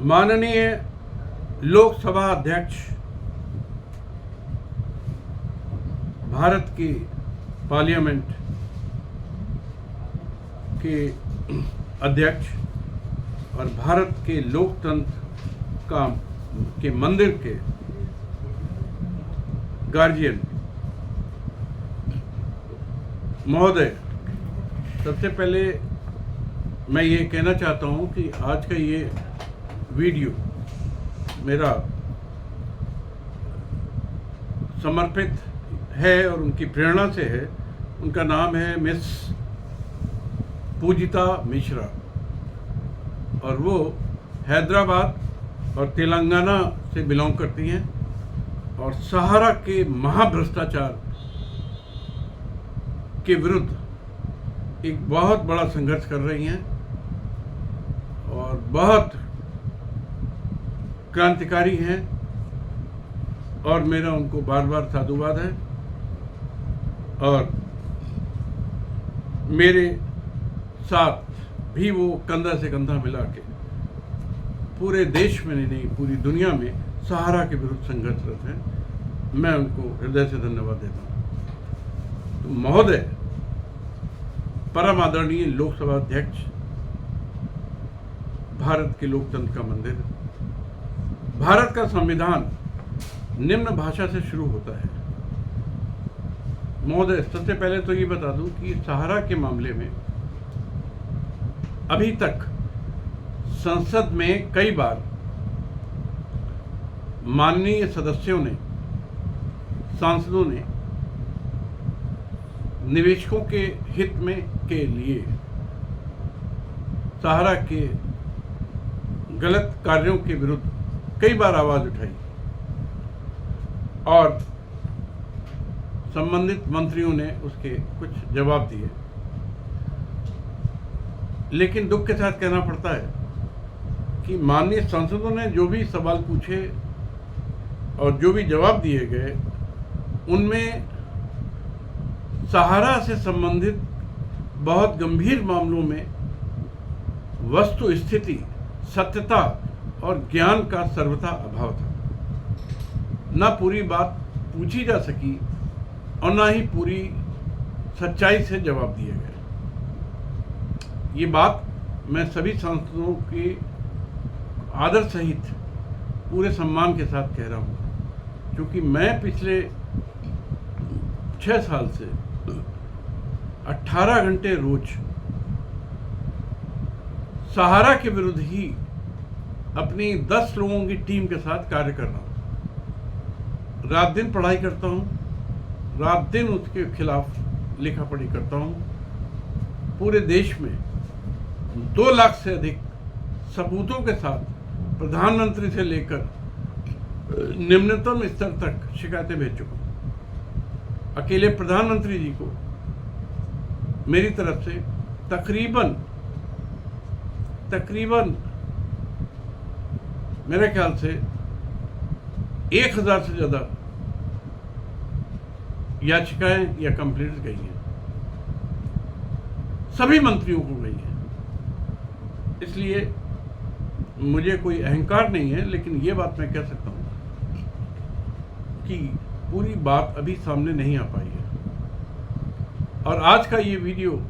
माननीय लोकसभा अध्यक्ष, भारत की पार्लियामेंट के अध्यक्ष और भारत के लोकतंत्र के मंदिर के गार्जियन महोदय, सबसे पहले मैं ये कहना चाहता हूँ कि आज का ये वीडियो मेरा समर्पित है और उनकी प्रेरणा से है। उनका नाम है मिस पूजिता मिश्रा और वो हैदराबाद और तेलंगाना से बिलोंग करती हैं और सहारा के महाभ्रष्टाचार के विरुद्ध एक बहुत बड़ा संघर्ष कर रही हैं और बहुत क्रांतिकारी हैं और मेरा उनको बार बार साधुवाद है। और मेरे साथ भी वो कंधा से कंधा मिला के पूरे देश में नहीं पूरी दुनिया में सहारा के विरुद्ध संघर्षरत हैं। मैं उनको हृदय से धन्यवाद देता हूँ। तो महोदय, परम आदरणीय लोकसभा अध्यक्ष, भारत के लोकतंत्र का मंदिर, भारत का संविधान निम्न भाषा से शुरू होता है। महोदय, सबसे पहले तो ये बता दूं कि सहारा के मामले में अभी तक संसद में कई बार माननीय सदस्यों ने, सांसदों ने निवेशकों के हित में के लिए सहारा के गलत कार्यों के विरुद्ध कई बार आवाज उठाई और संबंधित मंत्रियों ने उसके कुछ जवाब दिए। लेकिन दुख के साथ कहना पड़ता है कि माननीय सांसदों ने जो भी सवाल पूछे और जो भी जवाब दिए गए, उनमें सहारा से संबंधित बहुत गंभीर मामलों में वस्तु स्थिति, सत्यता और ज्ञान का सर्वथा अभाव था। न पूरी बात पूछी जा सकी और न ही पूरी सच्चाई से जवाब दिए गए। ये बात मैं सभी सांसदों के आदर सहित पूरे सम्मान के साथ कह रहा हूँ, क्योंकि मैं पिछले 6 साल से 18 घंटे रोज सहारा के विरुद्ध ही अपनी 10 लोगों की टीम के साथ कार्य कर रहा हूँ। रात दिन पढ़ाई करता हूँ, रात दिन उसके खिलाफ लिखा पढ़ी करता हूँ। पूरे देश में 2 लाख से अधिक सबूतों के साथ प्रधानमंत्री से लेकर निम्नतम स्तर तक शिकायतें भेज चुका हूँ। अकेले प्रधानमंत्री जी को मेरी तरफ से तकरीबन मेरे ख्याल से 1000 से ज़्यादा याचिकाएं या कंप्लेंट्स गई हैं, सभी मंत्रियों को गई हैं। इसलिए मुझे कोई अहंकार नहीं है, लेकिन ये बात मैं कह सकता हूँ कि पूरी बात अभी सामने नहीं आ पाई है। और आज का ये वीडियो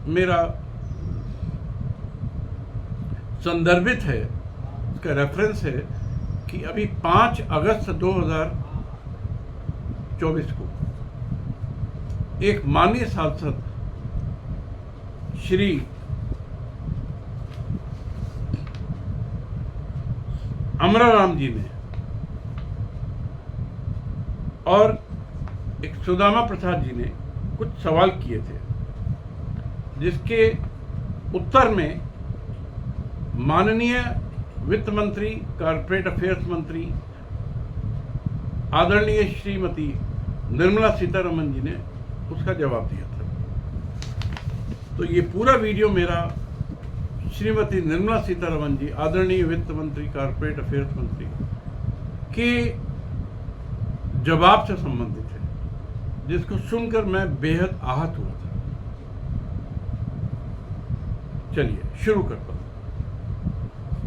मेरा संदर्भित है, इसका रेफरेंस है कि अभी 5 अगस्त 2024 को एक माननीय सांसद श्री अमराराम जी ने और एक सुदामा प्रसाद जी ने कुछ सवाल किए थे, जिसके उत्तर में माननीय वित्त मंत्री, कॉर्पोरेट अफेयर्स मंत्री आदरणीय श्रीमती निर्मला सीतारमन जी ने उसका जवाब दिया था। तो ये पूरा वीडियो मेरा श्रीमती निर्मला सीतारमन जी, आदरणीय वित्त मंत्री, कॉर्पोरेट अफेयर्स मंत्री के जवाब से संबंधित है, जिसको सुनकर मैं बेहद आहत हुआ था। चलिए शुरू करता हूं।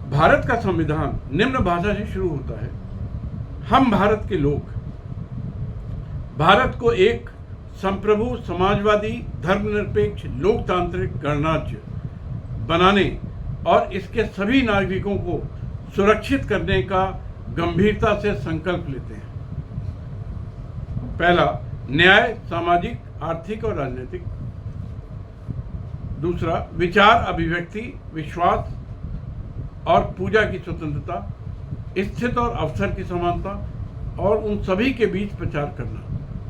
भारत का संविधान निम्न भाषा से शुरू होता है। हम भारत के लोग भारत को एक संप्रभु, समाजवादी, धर्मनिरपेक्ष, लोकतांत्रिक गणराज्य बनाने और इसके सभी नागरिकों को सुरक्षित करने का गंभीरता से संकल्प लेते हैं। पहला, न्याय, सामाजिक, आर्थिक और राजनीतिक। दूसरा, विचार, अभिव्यक्ति, विश्वास और पूजा की स्वतंत्रता, स्थिति और अवसर की समानता और उन सभी के बीच प्रचार करना,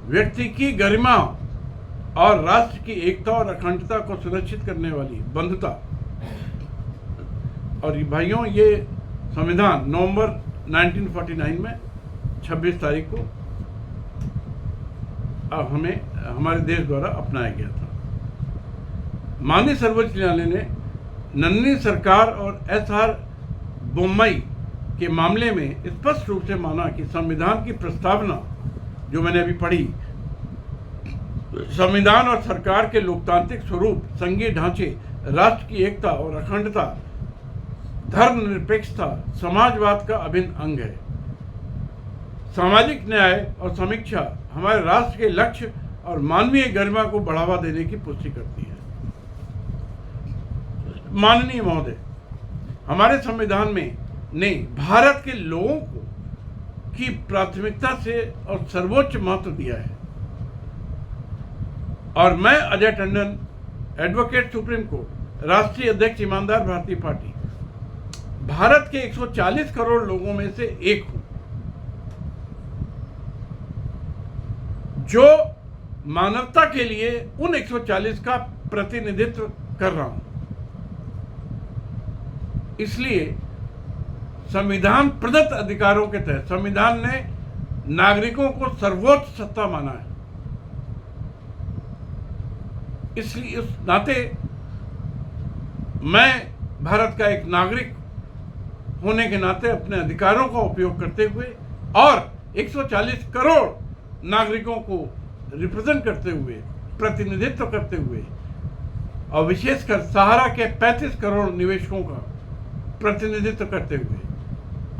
व्यक्ति की गरिमा और राष्ट्र की एकता और अखंडता को सुरक्षित करने वाली बंधुता। और भाइयों, ये संविधान नवंबर 1949 में 26 तारीख को हमें हमारे देश द्वारा अपनाया गया था। माननीय सर्वोच्च न्यायालय ने नन्नी सरकार और एसआर बोम्मई के मामले में स्पष्ट रूप से माना कि संविधान की प्रस्तावना जो मैंने अभी पढ़ी, संविधान और सरकार के लोकतांत्रिक स्वरूप, संघीय ढांचे, राष्ट्र की एकता और अखंडता, धर्मनिरपेक्षता, समाजवाद का अभिन्न अंग है। सामाजिक न्याय और समीक्षा हमारे राष्ट्र के लक्ष्य और मानवीय गरिमा को बढ़ावा देने की पुष्टि करती है। माननीय महोदय, हमारे संविधान में ने भारत के लोगों को की प्राथमिकता से और सर्वोच्च महत्व दिया है। और मैं Ajay Tandon, advocate supreme court, राष्ट्रीय अध्यक्ष ईमानदार भारतीय पार्टी, भारत के 140 करोड़ लोगों में से एक हूं, जो मानवता के लिए उन 140 का प्रतिनिधित्व कर रहा हूं। इसलिए संविधान प्रदत्त अधिकारों के तहत संविधान ने नागरिकों को सर्वोच्च सत्ता माना है। इसलिए उस नाते मैं भारत का एक नागरिक होने के नाते अपने अधिकारों का उपयोग करते हुए और 140 करोड़ नागरिकों को रिप्रेजेंट करते हुए, प्रतिनिधित्व करते हुए और विशेषकर सहारा के 35 करोड़ निवेशकों का प्रतिनिधित्व करते हुए,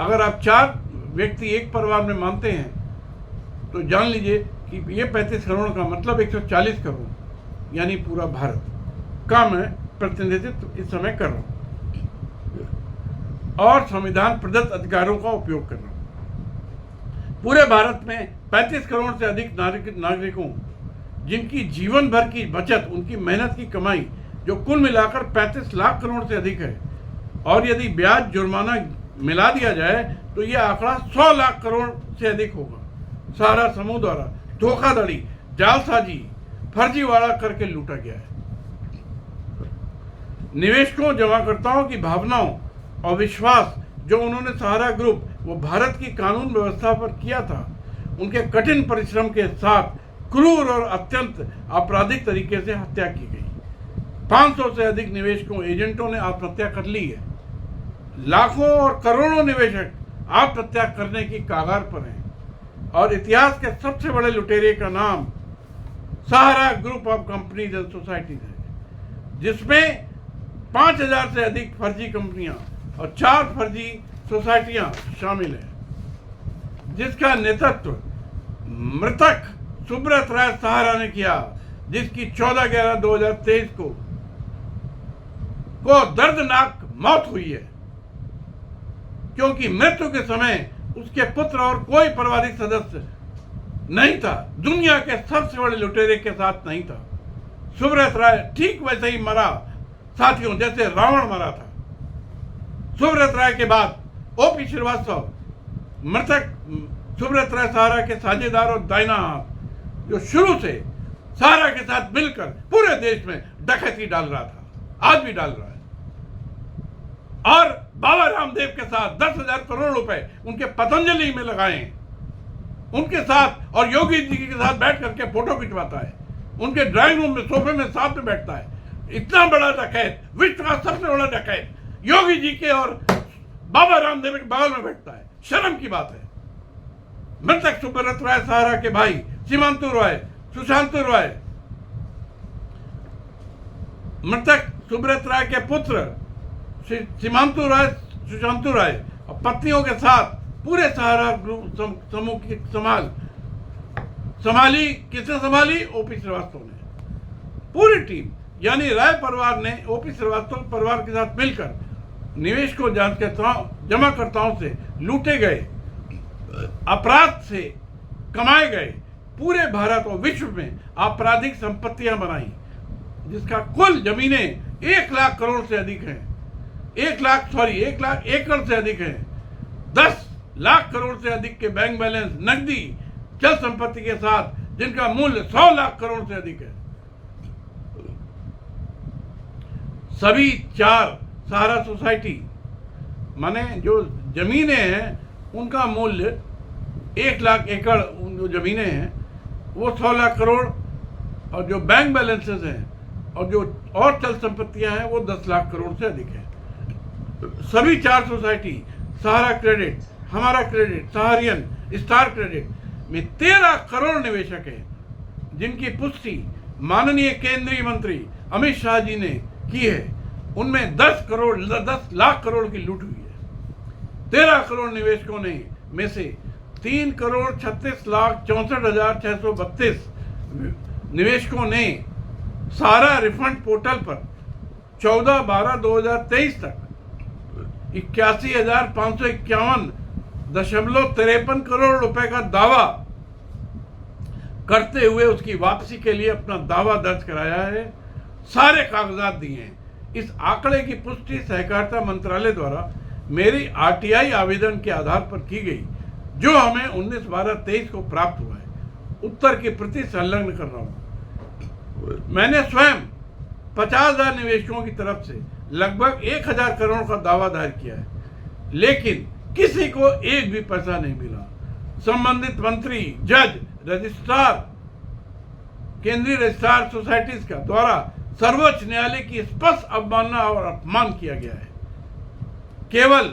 अगर आप 4 व्यक्ति एक परिवार में मानते हैं तो जान लीजिए कि ये 35 करोड़ का मतलब 140 करोड़ यानी पूरा भारत का मैं प्रतिनिधित्व इस समय कर रहा हूं और संविधान प्रदत्त अधिकारों का उपयोग कर रहा हूं। पूरे भारत में 35 करोड़ से अधिक नागरिकों जिनकी जीवन भर की बचत, उनकी मेहनत की कमाई जो कुल मिलाकर 35 लाख करोड़ से अधिक है, और यदि ब्याज जुर्माना मिला दिया जाए तो यह आंकड़ा 100 लाख करोड़ से अधिक होगा। सारा समूह द्वारा धोखाधड़ी, जालसाजी, फर्जीवाड़ा करके लूटा गया है। निवेशकों, जमाकर्ताओं की भावनाओं और विश्वास जो उन्होंने सहारा ग्रुप वो भारत की कानून व्यवस्था पर किया था, उनके कठिन परिश्रम के साथ क्रूर और अत्यंत आपराधिक तरीके से हत्या की गई। 500 से अधिक निवेशकों, एजेंटों ने आत्महत्या कर ली है। लाखों और करोड़ों निवेशक आत्महत्या करने की कागार पर हैं और इतिहास के सबसे बड़े लुटेरे का नाम Sahara group of companies and societies है, जिसमें 5000 से अधिक फर्जी कंपनियां और 4 फर्जी सोसाइटियां शामिल हैं, जिसका नेतृत्व मृतक सुब्रत राय सहारा ने किया, जिसकी 14/11/2023 को दर्दनाक मौत हुई है, क्योंकि मृत्यु के समय उसके पुत्र और कोई पारिवारिक सदस्य नहीं था। दुनिया के सबसे बड़े लुटेरे के साथ नहीं था। सुब्रत राय ठीक वैसे ही मरा साथियों जैसे रावण मरा था। सुब्रत राय के बाद ओपी श्रीवास्तव, मृतक सुब्रत राय सहारा के साझेदार और दाहिना हाथ, जो शुरू से सहारा के साथ मिलकर पूरे देश में डकैती डाल रहा था, आज भी डाल रहा है। और बाबा रामदेव के साथ 10,000 करोड़ रुपए उनके पतंजलि में लगाए, उनके साथ और योगी जी के साथ बैठ करके फोटो खिंचवाता है, उनके ड्राइंग रूम में सोफे में साथ में बैठता है। इतना बड़ा डकैत, विश्व का सबसे बड़ा डकैत योगी जी के और बाबा रामदेव के बगल में बैठता है। शर्म की बात है। मृतक सुब्रत राय सहारा के भाई सीमांतु रॉय, सुशांतु रॉय, मृतक सुब्रत राय के पुत्र सीमांतु रॉय सुशांतु राय और पत्नियों के साथ पूरे सहारा ग्रुप समूह की संभाली। किसने संभाली? ओपी श्रीवास्तव ने। पूरी टीम यानी राय परिवार ने ओपी श्रीवास्तव परिवार के साथ मिलकर निवेशकों, जमाकर्ताओं से लूटे गए, अपराध से कमाए गए पूरे भारत और विश्व में आपराधिक संपत्तियां बनाई, जिसका कुल जमीनें 1 लाख करोड़ से अधिक हैं। 1 लाख एकड़ से अधिक हैं। 10 लाख करोड़ से अधिक के बैंक बैलेंस, नकदी, चल संपत्ति के साथ जिनका मूल्य 100 लाख करोड़ से अधिक है। सभी 4 सहारा सोसाइटी माने जो जमीनें हैं उनका मूल्य 1 लाख एकड़, जो जमीनें हैं वो 100 लाख करोड़, और जो बैंक बैलेंसेस हैं और जो और चल संपत्तियां हैं वो 10 लाख करोड़ से अधिक है। सभी 4 सोसाइटी, सहारा क्रेडिट, हमारा क्रेडिट, सहारियन, स्टार क्रेडिट में 13 करोड़ निवेशक हैं, जिनकी पुष्टि माननीय केंद्रीय मंत्री अमित शाह जी ने की है। उनमें 10 लाख करोड़ की लूट हुई है। 13 करोड़ निवेशकों ने में से 3 करोड़ 36 लाख 64,632 निवेशकों ने सहारा रिफंड पोर्टल पर 14/12/2023 तक 81,551.53 करोड़ रुपए का दावा करते हुए उसकी वापसी के लिए अपना दावा दर्ज कराया है। सारे कागजात दिए हैं। इस आंकड़े की पुष्टि सहकारिता मंत्रालय द्वारा मेरी आरटीआई आवेदन के आधार पर की गई, जो हमें 19/12/23 को प्राप्त हुआ है। उत्तर की प्रति संलग्न कर रहा हूं। मैंने स्वयं 50,000 निवेशकों की तरफ से लगभग 1,000 करोड़ का दावा दायर किया है, लेकिन किसी को एक भी पैसा नहीं मिला। संबंधित मंत्री, जज, रजिस्ट्रार, केंद्रीय रजिस्ट्रार सोसाइटीज का द्वारा सर्वोच्च न्यायालय की स्पष्ट अवमानना और अपमान किया गया है। केवल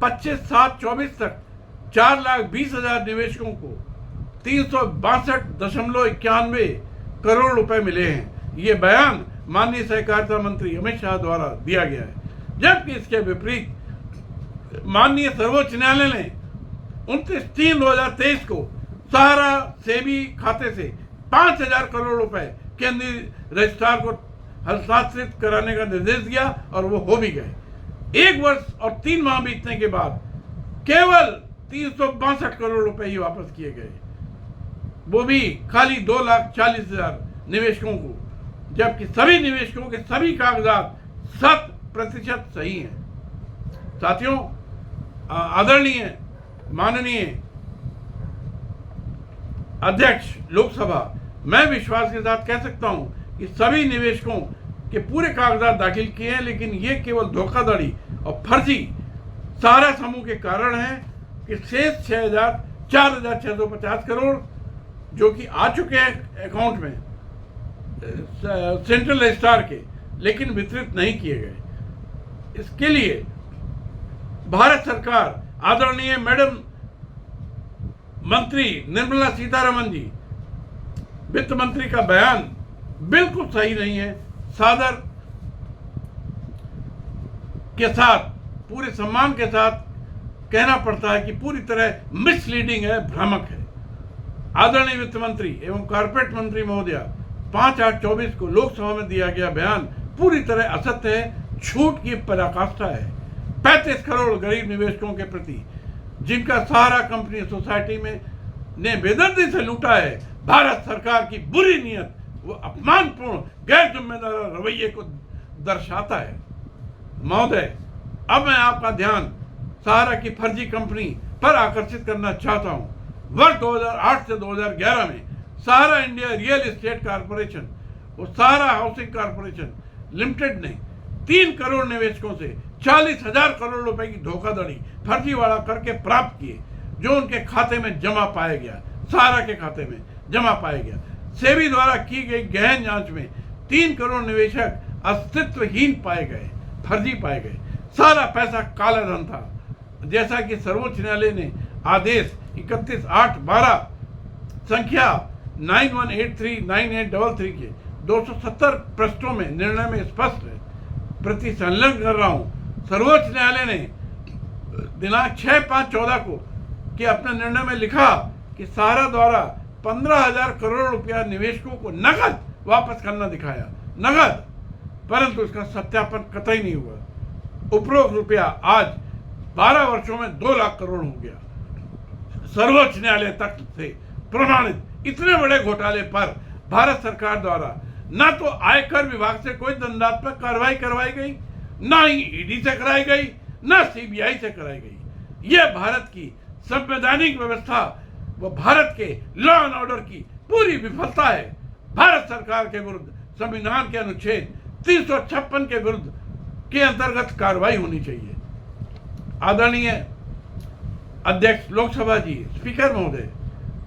25/7/24 तक 4,20,000 निवेशकों को 362.91 करोड़ रुपए मिले हैं। ये बयान माननीय सहकारिता मंत्री अमित शाह द्वारा दिया गया है, जबकि इसके विपरीत माननीय सर्वोच्च न्यायालय ने 29/3/2023 को सहारा सेबी खाते से 5,000 करोड़ रुपए केंद्रीय रजिस्ट्रार को हस्तांतरित कराने का निर्देश दिया और वो हो भी गए। 1 वर्ष और 3 माह बीतने के बाद केवल 362 करोड़ रुपए ही वापस किए गए, वो भी खाली 2,40,000 निवेशकों को, जबकि सभी निवेशकों के सभी कागजात 100% सही हैं। साथियों, आदरणीय माननीय अध्यक्ष लोकसभा, मैं विश्वास के साथ कह सकता हूं कि सभी निवेशकों के पूरे कागजात दाखिल किए हैं, लेकिन ये केवल धोखाधड़ी और फर्जी सहारा समूह के कारण है कि शेष 4,650 करोड़ जो कि आ चुके हैं अकाउंट में सेंट्रल रजिस्ट्रार के, लेकिन वितरित नहीं किए गए। इसके लिए भारत सरकार, आदरणीय मैडम मंत्री निर्मला सीतारमण जी, वित्त मंत्री का बयान बिल्कुल सही नहीं है। सादर के साथ, पूरे सम्मान के साथ कहना पड़ता है कि पूरी तरह मिसलीडिंग है, भ्रामक है। आदरणीय वित्त मंत्री एवं कॉर्पोरेट मंत्री महोदया, 5/8/24 को लोकसभा में दिया गया बयान पूरी तरह असत्य है, झूठ की पराकाष्ठा है। 35 करोड़ गरीब निवेशकों के प्रति जिनका सहारा कंपनी सोसाइटी में ने बेदर्दी से लूटा है, भारत सरकार की बुरी नीयत, वो अपमानपूर्ण गैर जिम्मेदार रवैये को दर्शाता है। महोदय, अब मैं आपका ध्यान सहारा की फर्जी कंपनी पर आकर्षित करना चाहता हूं। वर्ष 2008 से 2011 में सहारा इंडिया रियल एस्टेट कॉर्पोरेशन और सहारा हाउसिंग कॉर्पोरेशन लिमिटेड ने 3 करोड़ निवेशकों से 40,000 करोड़ रुपए की धोखाधड़ी फर्जीवाड़ा करके प्राप्त किए, जो उनके खाते में जमा पाया गया, सहारा के खाते में जमा पाया गया। सेबी द्वारा की गई गहन जांच में 3 करोड़ निवेशक अस्तित्वहीन पाए गए, फर्जी पाए गए। सारा पैसा काला धन था, जैसा कि सर्वोच्च न्यायालय ने आदेश 31/8/12 संख्या 91839833 के 270 पृष्ठों में निर्णय में स्पष्ट है। प्रति संलग्न कर रहा हूं, सर्वोच्च न्यायालय ने दिनांक 6/5/14 को कि अपने निर्णय में लिखा कि सहारा द्वारा 15,000 करोड़ रुपया निवेशकों को नगद वापस करना दिखाया, नगद, परंतु उसका सत्यापन कतई नहीं हुआ। उपरोक्त रुपया आज 12 वर्षों में 2 लाख करोड़ हो गया। सर्वोच्च न्यायालय तक से प्रमाणित इतने बड़े घोटाले पर भारत सरकार द्वारा न तो आयकर विभाग से कोई दंडात्मक कार्रवाई करवाई गई, न ही ईडी से कराई गई, न सीबीआई से कराई गई। यह भारत की संवैधानिक व्यवस्था व भारत के लॉ एंड ऑर्डर की पूरी विफलता है। भारत सरकार के विरुद्ध संविधान के अनुच्छेद 356 के विरुद्ध के अंतर्गत कार्रवाई होनी चाहिए। आदरणीय अध्यक्ष लोकसभा जी, स्पीकर महोदय,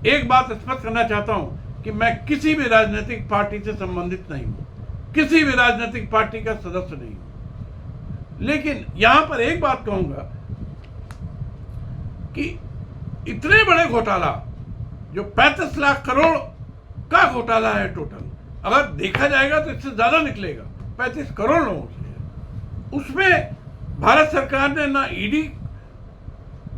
एक बात स्पष्ट करना चाहता हूं कि मैं किसी भी राजनीतिक पार्टी से संबंधित नहीं हूं, किसी भी राजनीतिक पार्टी का सदस्य नहीं हूं, लेकिन यहां पर एक बात कहूंगा कि इतने बड़े घोटाला जो 35 लाख करोड़ का घोटाला है टोटल, अगर देखा जाएगा तो इससे ज्यादा निकलेगा, 35 करोड़ लोगों से। उसमें भारत सरकार ने ना ईडी,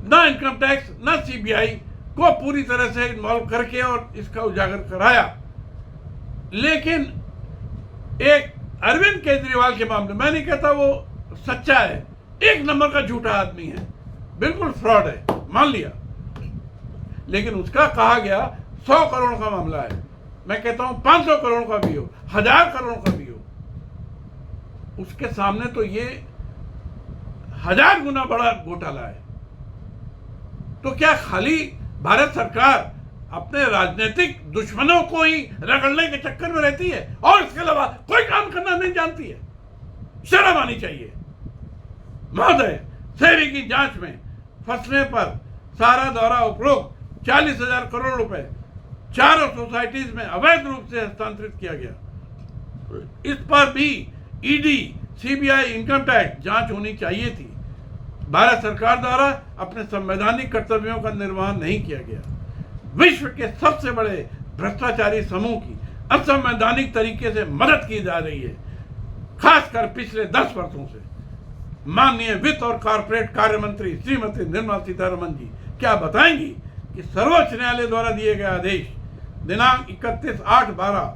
ना इनकम टैक्स, ना सीबीआई को पूरी तरह से इन्वॉल्व करके और इसका उजागर कराया। लेकिन एक अरविंद केजरीवाल के मामले, मैं नहीं कहता वो सच्चा है, एक नंबर का झूठा आदमी है, बिल्कुल फ्रॉड है, मान लिया, लेकिन उसका कहा गया 100 करोड़ का मामला है। मैं कहता हूं 500 करोड़ का भी हो, 1000 करोड़ का भी हो, उसके सामने तो ये 1000 गुना बड़ा घोटाला है। तो क्या खाली भारत सरकार अपने राजनीतिक दुश्मनों को ही रगड़ने के चक्कर में रहती है और इसके अलावा कोई काम करना नहीं जानती है? शर्म आनी चाहिए। महोदय, सेबी की जांच में फंसने पर सहारा द्वारा उपरोक्त 40,000 करोड़ रुपए 4 सोसाइटीज में अवैध रूप से हस्तांतरित किया गया। इस पर भी ईडी, सीबीआई, इनकम टैक्स जांच होनी चाहिए थी। भारत सरकार द्वारा अपने संवैधानिक कर्तव्यों का निर्वहन नहीं किया गया। विश्व के सबसे बड़े भ्रष्टाचारी समूह की असंवैधानिक तरीके से मदद की जा रही है, खासकर पिछले 10 वर्षों से। माननीय वित्त और कॉर्पोरेट कार्य मंत्री श्रीमती निर्मला सीतारमण जी क्या बताएंगी कि सर्वोच्च न्यायालय द्वारा दिए गए आदेश दिनांक 31/8/12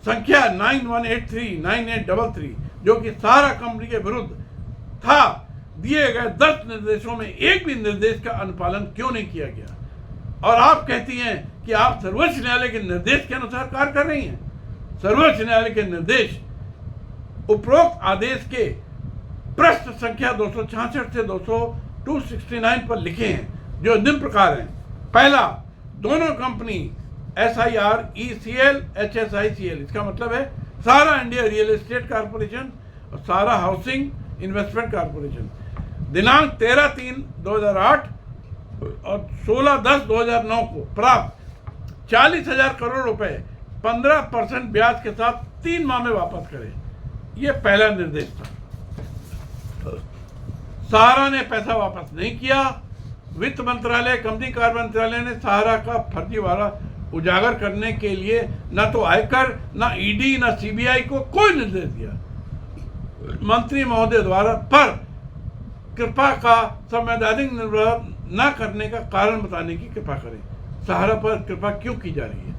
संख्या 9183/9833 जो कि सहारा कंपनी के विरुद्ध था, दिए गए 10 निर्देशों में एक भी निर्देश का अनुपालन क्यों नहीं किया गया? और आप कहती हैं कि आप सर्वोच्च न्यायालय के निर्देश के अनुसार कार्य कर रही हैं। सर्वोच्च न्यायालय के निर्देश उपरोक्त आदेश के पृष्ठ संख्या 266 से 269 पर लिखे हैं, जो निम्न प्रकार हैं। पहला, दोनों कंपनी SIR, ECL, HSICL, इसका मतलब है सहारा इंडिया रियल एस्टेट कॉर्पोरेशन और सहारा हाउसिंग इन्वेस्टमेंट कॉर्पोरेशन, दिनांक 13/3/2008 और 16/10/2009 को प्राप्त 40,000 करोड़ रुपए 15% ब्याज के साथ 3 माह में वापस करें। यह पहला निर्देश था। सहारा ने पैसा वापस नहीं किया। वित्त मंत्रालय, कंपनी कार्य मंत्रालय ने सहारा का फर्जीवाड़ा उजागर करने के लिए न तो आयकर, न ईडी, न सीबीआई को कोई निर्देश दिया। मंत्री महोदय द्वारा पर कृपा का संवैधानिक निर्वहन न करने का कारण बताने की कृपा करें। सहारा पर कृपा क्यों की जा रही है?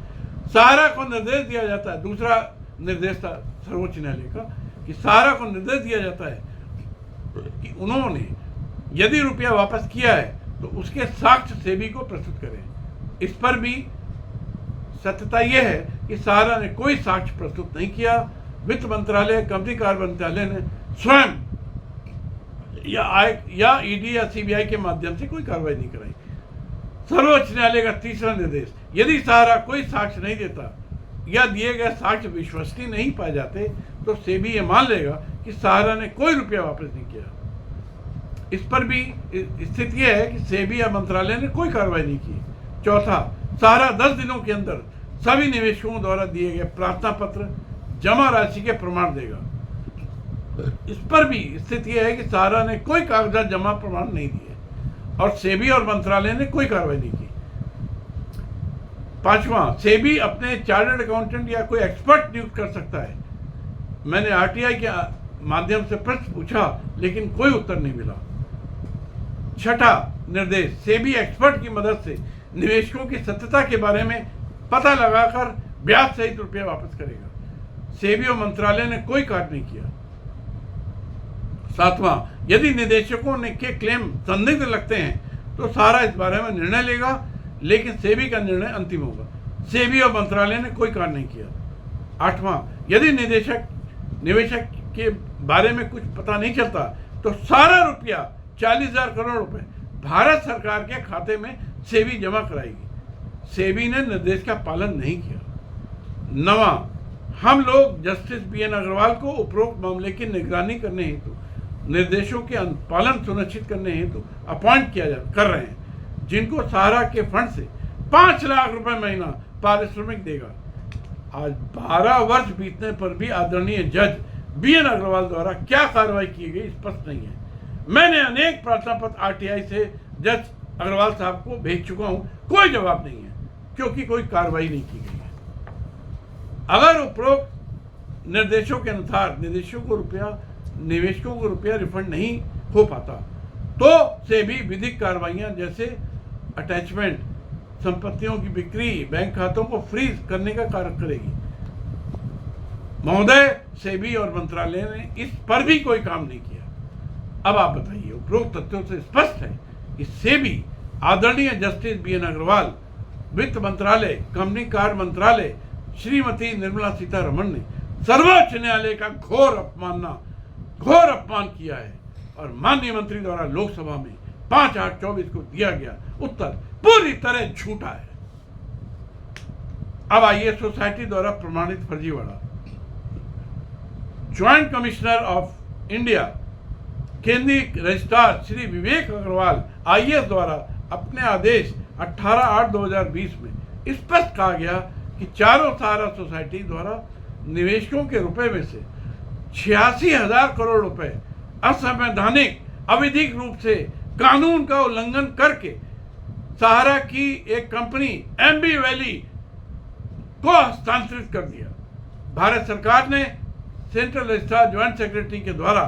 सहारा को निर्देश दिया जाता है, दूसरा निर्देश था सर्वोच्च न्यायालय का कि सहारा को निर्देश दिया जाता है कि उन्होंने यदि रुपया वापस किया है तो उसके साक्ष्य सेबी को प्रस्तुत करें। इस पर भी सत्यता यह है कि सहारा ने कोई साक्ष्य प्रस्तुत नहीं किया। वित्त मंत्रालय, कंपनी कार्य मंत्रालय ने स्वयं या ईडी या सीबीआई के माध्यम से कोई कार्रवाई नहीं कराई। सर्वोच्च न्यायालय का तीसरा निर्देश, यदि सहारा कोई साक्ष्य नहीं देता या दिए गए साक्ष्य विश्वसनीय नहीं पाए जाते तो सेबी ये मान लेगा कि सहारा ने कोई रुपया वापस नहीं किया। इस पर भी स्थिति यह है कि सेबी या मंत्रालय ने कोई कार्रवाई नहीं की। चौथा, सहारा 10 दिनों के अंदर सभी निवेशकों द्वारा दिए गए प्रार्थना पत्र जमा राशि के प्रमाण देगा। इस पर भी स्थिति यह है कि सहारा ने कोई कागजात जमा प्रमाण नहीं दिए और सेबी और मंत्रालय ने कोई कार्रवाई नहीं की। पांचवा, सेबी अपने चार्टर्ड अकाउंटेंट या कोई एक्सपर्ट नियुक्त कर सकता है। मैंने आरटीआई के माध्यम से प्रश्न पूछा लेकिन कोई उत्तर नहीं मिला। छठा निर्देश, सेबी एक्सपर्ट की मदद से निवेशकों की सत्यता के बारे में पता लगाकर ब्याज सहित रुपया वापस करेगा। सेबी और मंत्रालय ने कोई कार्य नहीं किया। सातवां, यदि निदेशकों ने के क्लेम संदिग्ध लगते हैं तो सारा इस बारे में निर्णय लेगा, लेकिन सेबी का निर्णय अंतिम होगा। सेबी और मंत्रालय ने कोई कार्य नहीं किया। आठवां, यदि निवेशक के बारे में कुछ पता नहीं चलता तो सारा रुपया 40,000 करोड़ रुपए भारत सरकार के खाते में सेबी जमा कराएगी। सेबी ने निर्देश का पालन नहीं किया। नवां, हम लोग जस्टिस BN अग्रवाल को उपरोक्त मामले की निगरानी करने हेतु निर्देशों के पालन सुनिश्चित करने हेतु अपॉइंट कर रहे हैं, जिनको सहारा के फंड से 5 लाख रुपए महीना पारिश्रमिक देगा। आज 12 वर्ष बीतने पर भी आदरणीय जज BN अग्रवाल द्वारा क्या कार्रवाई की गई स्पष्ट नहीं है। मैंने अनेक प्रार्थना पत्र RTI से जज अग्रवाल साहब को भेज चुका हूं, कोई जवाब नहीं है, क्योंकि कोई कार्रवाई नहीं की गई है। अगर उपरोक्त निर्देशों के अनुसार निवेशकों को रुपया रिफंड नहीं हो पाता तो सेबी विधिक कार्रवाइयां जैसे अटैचमेंट, संपत्तियों की बिक्री, बैंक खातों को फ्रीज करने का कार्य करेगी। महोदय, सेबी और मंत्रालय ने इस पर भी कोई काम नहीं किया। अब आप बताइए, उपरोक्त तथ्यों से स्पष्ट है कि सेबी, आदरणीय जस्टिस BN अग्रवाल, वित्त मंत्रालय, कंपनी कार्य मंत्रालय, श्रीमती निर्मला सीतारमण ने सर्वोच्च न्यायालय का घोर अपमान किया है और माननीय मंत्री द्वारा लोकसभा में 5/8/24 को दिया गया उत्तर पूरी तरह झूठा है। अब आइए सोसाइटी द्वारा प्रमाणित फर्जीवाड़ा। ज्वाइंट कमिश्नर ऑफ इंडिया, केंद्रीय रजिस्ट्रार श्री विवेक अग्रवाल IAS द्वारा अपने आदेश 18/8/2020 में स्पष्ट कहा गया कि चारों सहारा सोसाइटी द्वारा निवेशकों के रुपए में से 86,000 करोड़ रुपए असंवैधानिक, अवैधिक रूप से कानून का उल्लंघन करके सहारा की एक कंपनी MB वैली को हस्तांतरित कर दिया। भारत सरकार ने सेंट्रल रजिस्ट्रार ज्वाइंट सेक्रेटरी के द्वारा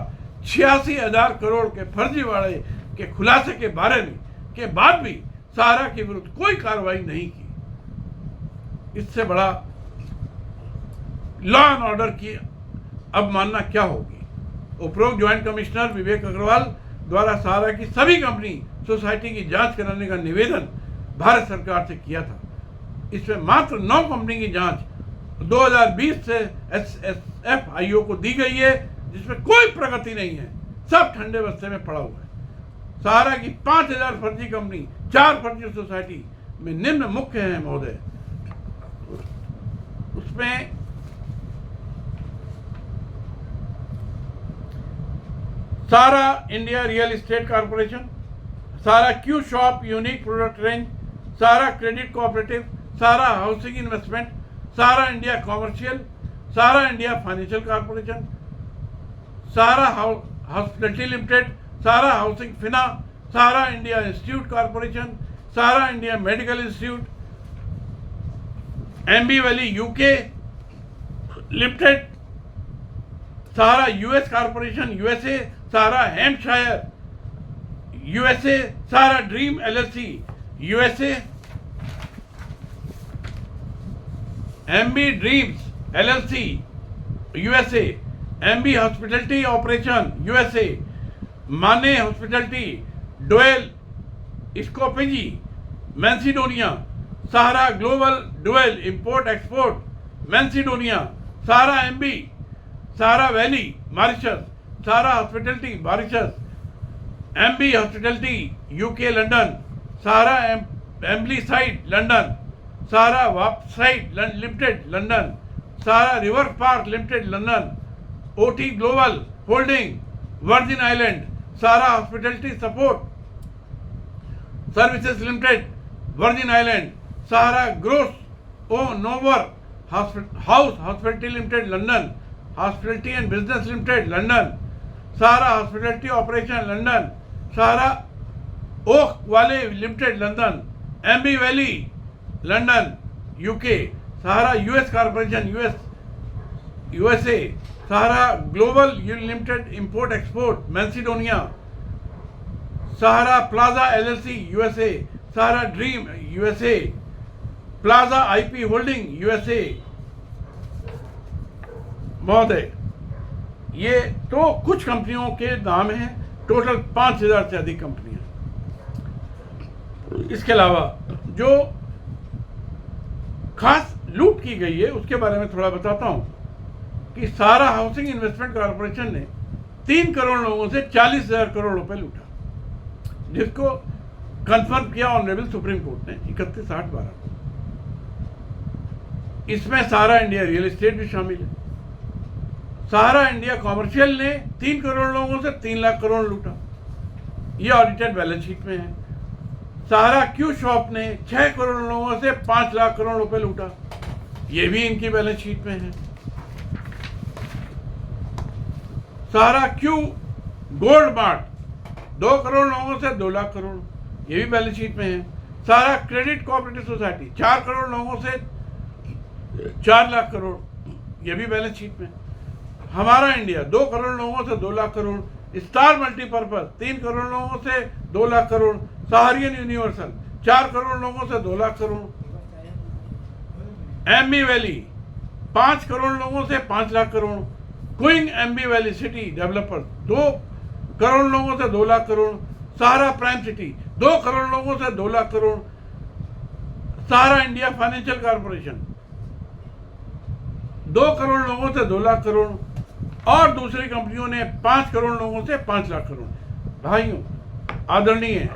86,000 करोड़ के फर्जीवाड़े के खुलासे के बारे में के बाद भी सहारा के विरुद्ध कोई कार्रवाई नहीं की। इससे बड़ा लॉ एंड ऑर्डर की अवमानना क्या होगी। उपरोक्त ज्वाइंट कमिश्नर विवेक अग्रवाल द्वारा सहारा की सभी कंपनी सोसाइटी की जांच कराने का निवेदन भारत सरकार से किया था। इसमें मात्र 9 कंपनी की जांच 2020 से SSFIO को दी गई है, जिसमें कोई प्रगति नहीं है, सब ठंडे बस्ते में पड़ा हुआ है। सहारा की 5,000 फर्जी कंपनी, 4 फर्जी सोसाइटी में निम्न मुख्य है महोदय। उसमें Sahara India real estate corporation, Sahara Q shop unique product range, Sahara credit cooperative, Sahara housing investment, Sahara India commercial, Sahara India financial corporation, Sahara hospitality limited, Sahara housing फिना, Sahara India institute corporation, Sahara India medical institute, MB Valley UK limited, Sahara US corporation USA, Sahara Hampshire USA, Sahara dream LLC USA, MB dreams LLC USA, MB hospitality operation USA, माने hospitality, डोएल Skopje मैंसिडोनिया, सहारा global डोएल import export Macedonia, Sahara MB, Sahara Valley Mauritius, Sahara hospitality Mauritius, MB hospitality UK London, Sahara एम्बली side London, Sahara वापसाइड limited London, Sahara river park limited London, OT global holding Virgin Island, Sahara hospitality support services limited Virgin Island, Sahara Grosvenor house hospitality limited London, hospitality and business limited London, Sahara hospitality operation London, Sahara Oak Vale limited London, MB Valley London UK, Sahara US corporation USA, Sahara global limited import export Macedonia, Sahara plaza LLC USA, Sahara dream USA, plaza IP holding USA. महोदय, ये तो कुछ कंपनियों के नाम हैं, total 5000 से अधिक कंपनियां। इसके अलावा जो खास लूट की गई है उसके बारे में थोड़ा बताता हूं कि सहारा हाउसिंग इन्वेस्टमेंट कॉर्पोरेशन ने 3 करोड़ लोगों से 40,000 करोड़ रुपए लूटा, जिसको कंफर्म किया ऑनरेबल सुप्रीम कोर्ट ने 31/8/12 को। इसमें सहारा इंडिया रियल एस्टेट भी शामिल है। सहारा इंडिया कॉमर्शियल ने 3 करोड़ लोगों से 3 लाख करोड़ लूटा, ये ऑडिटेड बैलेंस शीट में है। सहारा क्यू शॉप ने 6 करोड़ लोगों से 5 लाख करोड़ रुपए लूटा, ये भी इनकी बैलेंस शीट में है। सहारा क्यू गोल्ड मार्ट 2 करोड़ लोगों से 2 लाख करोड़, ये भी बैलेंस शीट में है। सहारा क्रेडिट कोऑपरेटिव सोसाइटी 4 करोड़ लोगों से 4 लाख करोड़, ये भी बैलेंस शीट में। हमारा इंडिया 2 करोड़ लोगों से 2 लाख करोड़। स्टार मल्टीपर्पज 3 करोड़ लोगों से 2 लाख करोड़। सहारियन यूनिवर्सल 4 करोड़ लोगों से 2 लाख करोड़। एम्बी वैली 5 करोड़ लोगों से 5 lakh crore. Queen Aamby Valley city developers 2 crore लोगों से 2 लाख करोड़। सहारा प्राइम सिटी 2 करोड़ लोगों से 2 lakh crore. Sahara India financial corporation 2 crore लोगों से 2 लाख करोड़, और दूसरी कंपनियों ने 5 करोड़ लोगों से 5 लाख करोड़। भाइयों, आदरणीय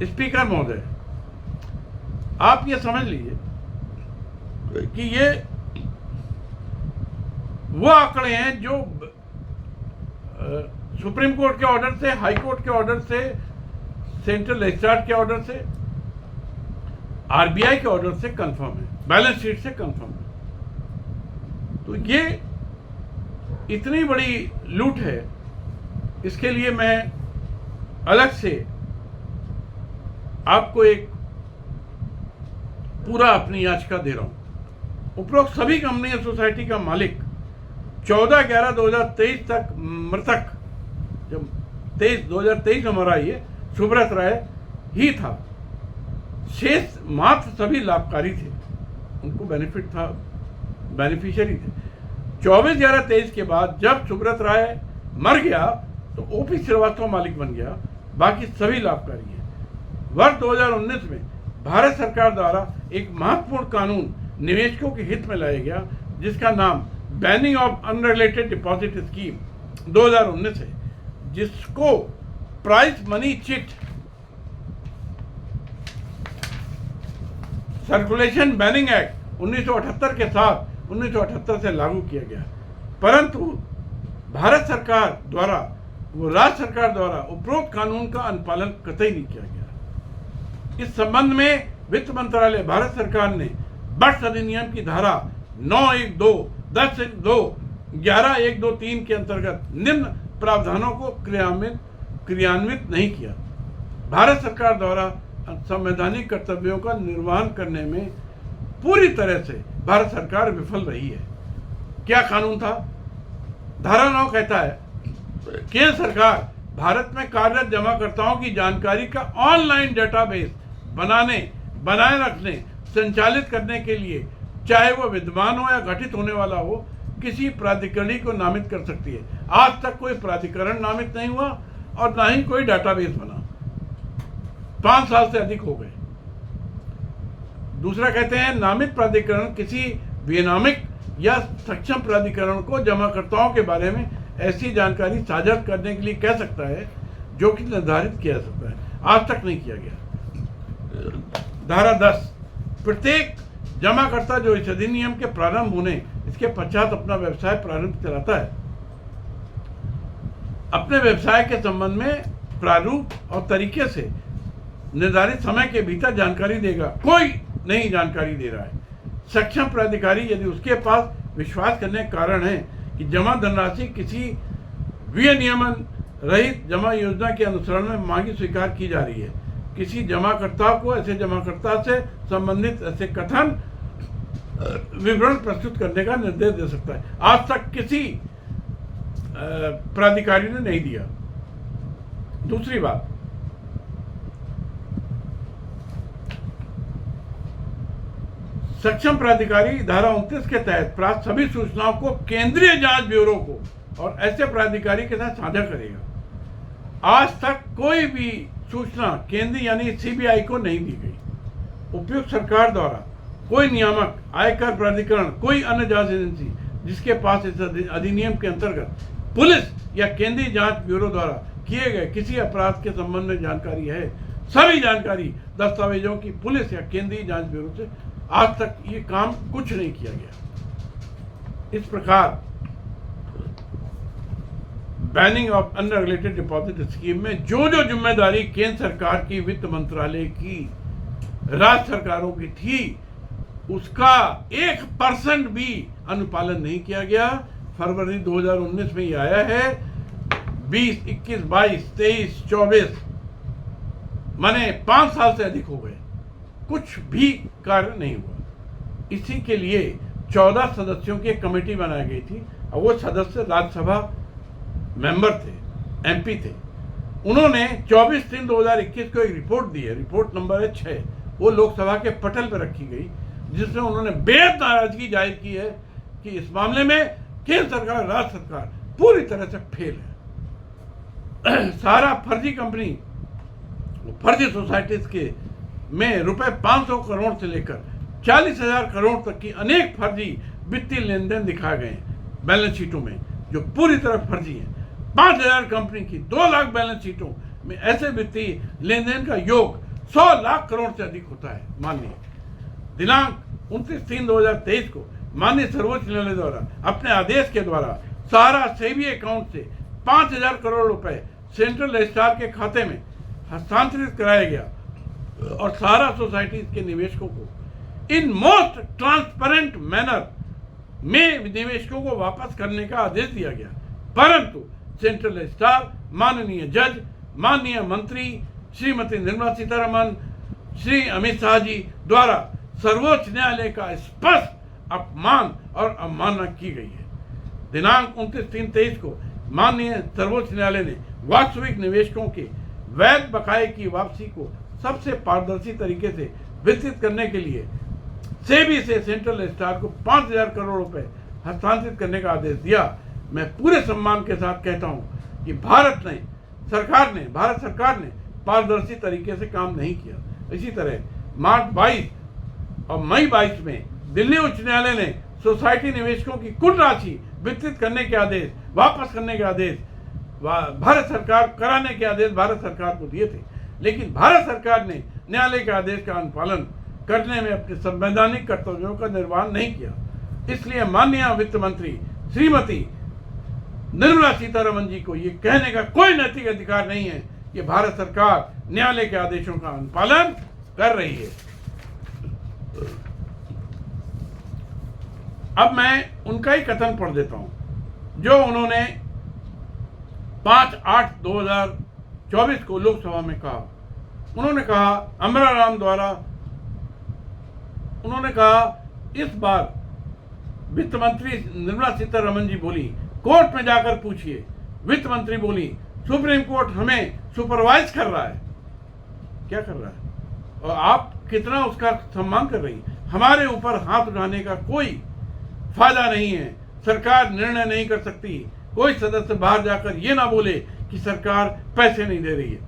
स्पीकर महोदय, आप ये समझ लीजिए कि ये वो आंकड़े हैं जो सुप्रीम कोर्ट के ऑर्डर से, हाई कोर्ट के ऑर्डर से, सेंट्रल रजिस्ट्रार के ऑर्डर से, आरबीआई के ऑर्डर से कंफर्म है, बैलेंस शीट से कंफर्म है। तो ये इतनी बड़ी लूट है, इसके लिए मैं अलग से आपको एक पूरा अपनी याचिका दे रहा हूं। उपरोक्त सभी कंपनी सोसाइटी का मालिक 14/11/2023 तक मृतक, जब 2023 में मरा ये सुब्रत राय ही था। शेष मात्र सभी लाभकारी थे, उनको बेनिफिट था, बेनिफिशियरी थे। 24/11/23 के बाद जब सुब्रत राय मर गया तो ओपी श्रीवास्तव मालिक बन गया, बाकी सभी लाभकारी हैं। वर्ष 2019 में भारत सरकार द्वारा एक महत्वपूर्ण कानून निवेशकों के हित में लाया गया, जिसका नाम banning of unrelated deposit scheme 2019 है, जिसको price money chit circulation banning act 1978 के साथ 1978 से लागू किया गया। परंतु भारत सरकार द्वारा, वो राज्य सरकार द्वारा उपरोक्त कानून का अनुपालन कतई नहीं किया गया। इस संबंध में वित्त मंत्रालय, भारत सरकार ने बट्स अधिनियम की धारा 9(1)(2), 10(2), 11(1)(2)(3) के अंतर्गत निम्न प्रावधानों को क्रियान्वित नहीं किया। भारत सरकार द्वारा संवैधानिक कर्तव्यों का निर्वहन करने में पूरी तरह से भारत सरकार विफल रही है। क्या कानून था? धारा 9 कहता है, केंद्र सरकार भारत में कार्यरत जमाकर्ताओं की जानकारी का ऑनलाइन डेटाबेस बनाए रखने, संचालित करने के लिए, चाहे वह विद्यमान हो या गठित होने वाला हो, किसी प्राधिकरण को नामित कर सकती है। आज तक कोई प्राधिकरण नामित नहीं हुआ और ना ही कोई डेटाबेस बना, 5 साल से अधिक हो गए। दूसरा कहते हैं, नामित प्राधिकरण किसी विनियामक या सक्षम प्राधिकरण को जमाकर्ताओं के बारे में ऐसी जानकारी साझा करने के लिए कह सकता है जो कि निर्धारित किया जा सकता है। आज तक नहीं किया गया। धारा 10, प्रत्येक जमाकर्ता जो इस अधिनियम के प्रारंभ होने इसके पश्चात अपना व्यवसाय प्रारंभ चलाता है, अपने व्यवसाय के संबंध में प्रारूप और तरीके से निर्धारित समय के भीतर जानकारी देगा। कोई नहीं जानकारी दे रहा है। सक्षम प्राधिकारी यदि उसके पास विश्वास करने के कारण है कि जमा धनराशि किसी विनियमन रहित जमा योजना के अनुसरण में मांगी स्वीकार की जा रही है, किसी जमाकर्ता को ऐसे जमाकर्ता से संबंधित ऐसे कथन विवरण प्रस्तुत करने का निर्देश दे सकता है। आज तक किसी प्राधिकारी ने नहीं दिया। दूसरी बात, सक्षम प्राधिकारी धारा 29 के तहत प्राप्त सभी सूचनाओं को केंद्रीय जांच ब्यूरो को और ऐसे प्राधिकारी के साथ साझा करेगा। आज तक कोई भी सूचना केंद्रीय यानी सीबीआई को नहीं दी गई। उपयुक्त सरकार द्वारा कोई नियामक, आयकर प्राधिकरण, कोई अन्य जांच एजेंसी जिसके पास इस अधिनियम के अंतर्गत पुलिस या केंद्रीय जांच ब्यूरो द्वारा किए गए किसी अपराध के संबंध में जानकारी है, सभी जानकारी दस्तावेजों की पुलिस या केंद्रीय जांच ब्यूरो से आज तक ये काम कुछ नहीं किया गया। इस प्रकार banning of unregulated deposit scheme में जो जो जिम्मेदारी केंद्र सरकार की, वित्त मंत्रालय की, राज्य सरकारों की थी, उसका 1% भी अनुपालन नहीं किया गया। फरवरी 2019 में ये आया है, 20, 21, 22, 23, 24 माने 5 साल से अधिक हो गए, कुछ भी कार्य नहीं हुआ। इसी के लिए 14 सदस्यों की एक कमेटी बनाई गई थी और वो सदस्य राज्यसभा मेंबर थे, एमपी थे। उन्होंने 24/3/2021 को एक रिपोर्ट दी है, रिपोर्ट नंबर 6, वो लोकसभा के पटल पर रखी गई, जिसमें उन्होंने बेहद नाराजगी जाहिर की है कि इस मामले में केंद्र सरकार, राज्य सरकार पूरी तरह से फेल है। सारा फर्जी कंपनी, फर्जी सोसाइटीज के में रुपए 500 करोड़ से लेकर 40,000 करोड़ तक की अनेक फर्जी वित्तीय लेन देन दिखाए गए बैलेंस शीटों में, जो पूरी तरह फर्जी है। 5,000 कंपनी की 2 लाख बैलेंस शीटों में ऐसे वित्तीय लेन देन का योग 100 लाख करोड़ से अधिक होता है। माननीय दिनांक 29/3/2023 को माननीय सर्वोच्च न्यायालय द्वारा अपने आदेश के द्वारा सारा सेबी अकाउंट से 5,000 करोड़ रुपए सेंट्रल रजिस्ट्रार के खाते में हस्तांतरित कराया गया और सारा सोसाइटीज के निवेशकों को इन मोस्ट ट्रांसपेरेंट मैनर में निवेशकों को वापस करने का आदेश दिया गया। परंतु सेंट्रल रजिस्ट्रार, माननीय जज, माननीय मंत्री श्रीमती निर्मला सीतारमन, श्री अमित शाह जी द्वारा सर्वोच्च न्यायालय का स्पष्ट अपमान और अवमानना की गई है। दिनांक 29/3/23 को माननीय सर्वोच्च न्यायालय ने वास्तविक निवेशकों के वैध बकाये की वापसी को सबसे पारदर्शी तरीके से वितरित करने के लिए सेबी से सेंट्रल रजिस्ट्रार को 5,000 करोड़ रुपए हस्तांतरित करने का आदेश दिया। मैं पूरे सम्मान के साथ कहता हूं कि भारत सरकार ने पारदर्शी तरीके से काम नहीं किया। इसी तरह मार्च 22 और मई 22 में दिल्ली उच्च न्यायालय ने सोसाइटी निवेशकों की कुल राशि वितरित करने के आदेश, वापस करने के आदेश कराने के आदेश भारत सरकार को दिए थे, लेकिन भारत सरकार ने न्यायालय के आदेश का अनुपालन करने में अपने संवैधानिक कर्तव्यों का निर्वहन नहीं किया। इसलिए माननीय वित्त मंत्री श्रीमती निर्मला सीतारमन जी को ये कहने का कोई नैतिक अधिकार नहीं है कि भारत सरकार न्यायालय के आदेशों का अनुपालन कर रही है। अब मैं उनका ही कथन पढ़ देता हूं जो उन्होंने 5/8/2024 को लोकसभा में कहा। उन्होंने कहा, अमरा राम द्वारा उन्होंने कहा, इस बार वित्त मंत्री निर्मला सीतारमन जी बोली, कोर्ट में जाकर पूछिए। वित्त मंत्री बोली, सुप्रीम कोर्ट हमें सुपरवाइज कर रहा है। क्या कर रहा है? और आप कितना उसका सम्मान कर रही हैं? हमारे ऊपर हाथ उठाने का कोई फायदा नहीं है। सरकार निर्णय नहीं कर सकती। कोई सदस्य बाहर जाकर ये ना बोले कि सरकार पैसे नहीं दे रही है।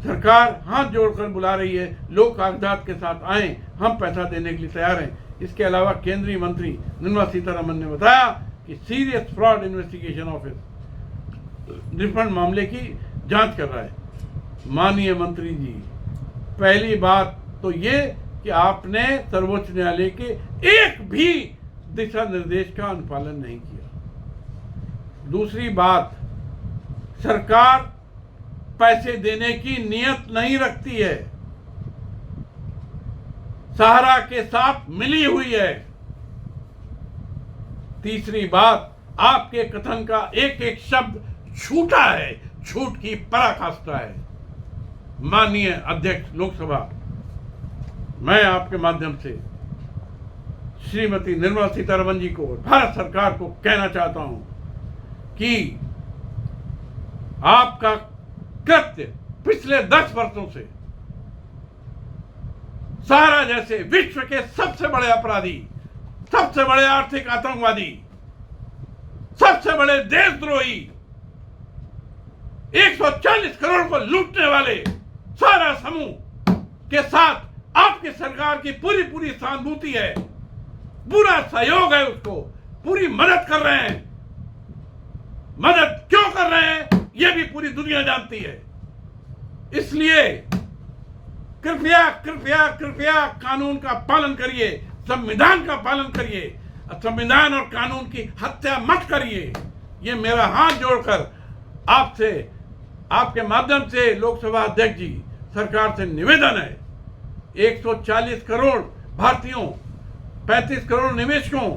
सरकार हाथ जोड़कर बुला रही है, लोग कागजात के साथ आए, हम पैसा देने के लिए तैयार हैं। इसके अलावा केंद्रीय मंत्री निर्मला सीतारमन ने बताया कि serious fraud investigation office refund मामले की जांच कर रहा है। माननीय मंत्री जी, पहली बात तो ये कि आपने सर्वोच्च न्यायालय के एक भी दिशा निर्देश का अनुपालन नहीं किया। दूसरी बात, सरकार पैसे देने की नियत नहीं रखती है, सहारा के साथ मिली हुई है। तीसरी बात, आपके कथन का एक एक शब्द झूठा है, झूठ की पराकाष्ठा है। माननीय अध्यक्ष लोकसभा, मैं आपके माध्यम से श्रीमती निर्मला सीतारमन जी को और भारत सरकार को कहना चाहता हूं कि आपका कृत्य पिछले 10 वर्षों से सारा जैसे विश्व के सबसे बड़े अपराधी, सबसे बड़े आर्थिक आतंकवादी, सबसे बड़े देशद्रोही, 140 करोड़ को लूटने वाले सारा समूह के साथ आपकी सरकार की पूरी पूरी सहानुभूति है, पूरा सहयोग है, उसको पूरी मदद कर रहे हैं। मदद क्यों कर रहे हैं यह भी पूरी दुनिया जानती है। इसलिए कृपया कृपया कृपया कानून का पालन करिए, संविधान का पालन करिए, संविधान और कानून की हत्या मत करिए। ये मेरा हाथ जोड़कर आपसे, आपके माध्यम से लोकसभा अध्यक्ष जी, सरकार से निवेदन है। 140 करोड़ भारतीयों, 35 करोड़ निवेशकों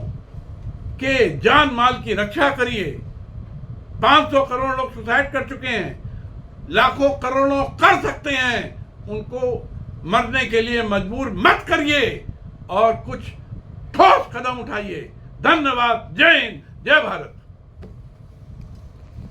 के जान माल की रक्षा करिए। 500 करोड़ लोग सुसाइड कर चुके हैं, लाखों करोड़ों कर सकते हैं, उनको मरने के लिए मजबूर मत करिए और कुछ ठोस कदम उठाइए। धन्यवाद। जय हिंद, जय भारत।